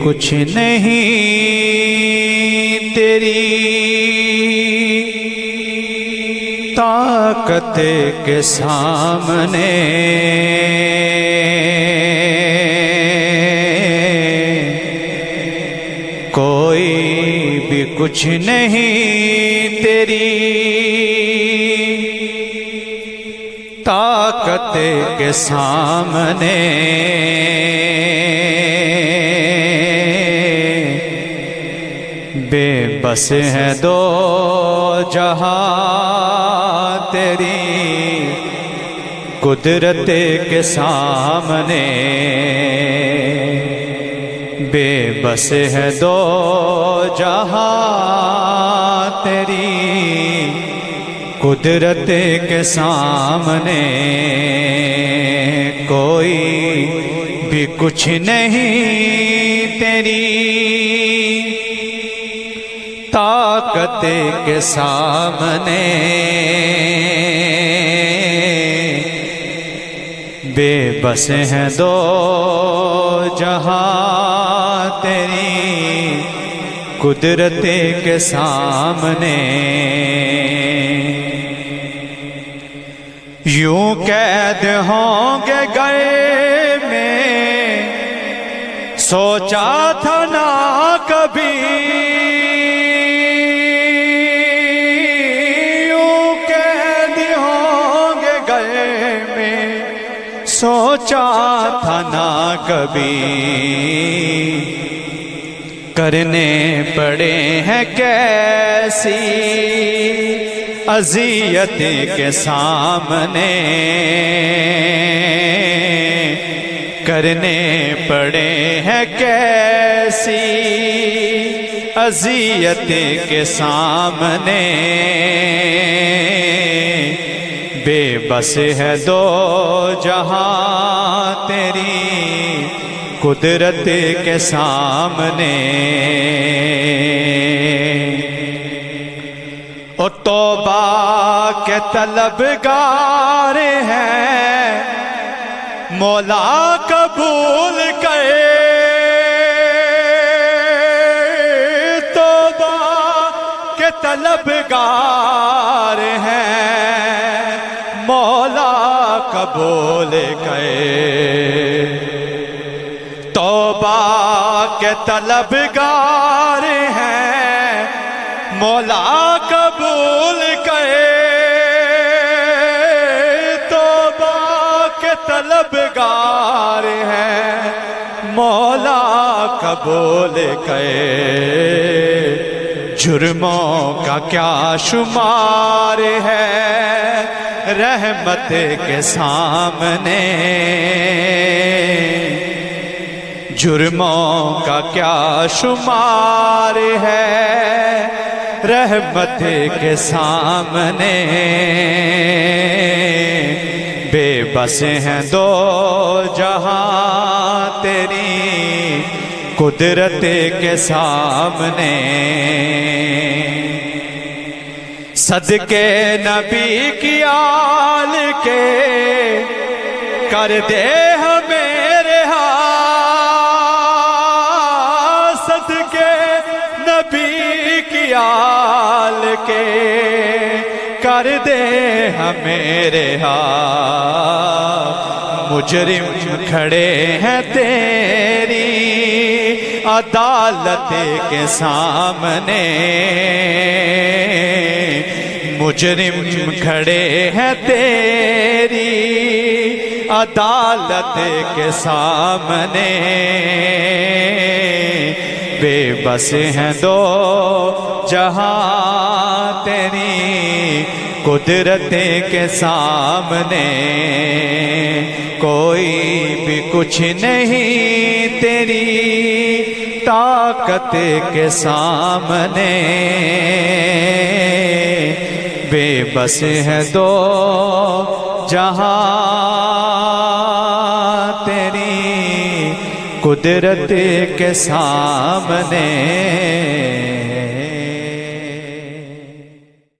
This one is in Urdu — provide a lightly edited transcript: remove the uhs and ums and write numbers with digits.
کچھ نہیں تیری طاقت کے سامنے، کوئی بھی کچھ نہیں تیری طاقت کے سامنے، بے بس ہے دو جہاں تیری قدرت کے سامنے، بے بس ہے دو جہاں تیری قدرت کے سامنے، کوئی بھی کچھ نہیں تیری طاقت کے سامنے، بے بس ہیں دو جہاں تیری قدرت کے سامنے، یوں قید ہوں گے گئے میں سوچا تھا نہ کبھی، یوں قید ہوں گے گئے میں سوچا تھا نہ کبھی، کرنے پڑے ہیں کیسی اذیت کے سامنے، کرنے پڑے ہیں کیسی اذیت کے سامنے، بے بس ہے دو جہاں تیری قدرت کے سامنے، او توبہ کے طلبگار ہیں مولا قبول کرے، توبہ کے طلبگار ہیں مولا قبول کرے، توبہ کے طلبگار ہیں مولا قبول کرے، توبہ کے طلبگار ہیں مولا قبول کرے، جرموں کا کیا شمار ہے رحمت کے سامنے، جرموں کا کیا شمار ہے رحمت کے سامنے، بے بس ہیں دو جہاں تیری قدرت کے سامنے، صدقے نبی کی آل کے کر دے ہمیں رہا، صدقے نبی کی آل کے کر دے ہمیں رہا، مجرم کھڑے ہیں تیری عدالت کے سامنے، مجرم کھڑے ہیں تیری عدالت کے سامنے، بے بس ہیں دو جہاں تیری قدرت کے سامنے، کوئی بھی کچھ نہیں تیری طاقت کے سامنے، بے بس ہے دو جہاں تیری قدرت کے سامنے۔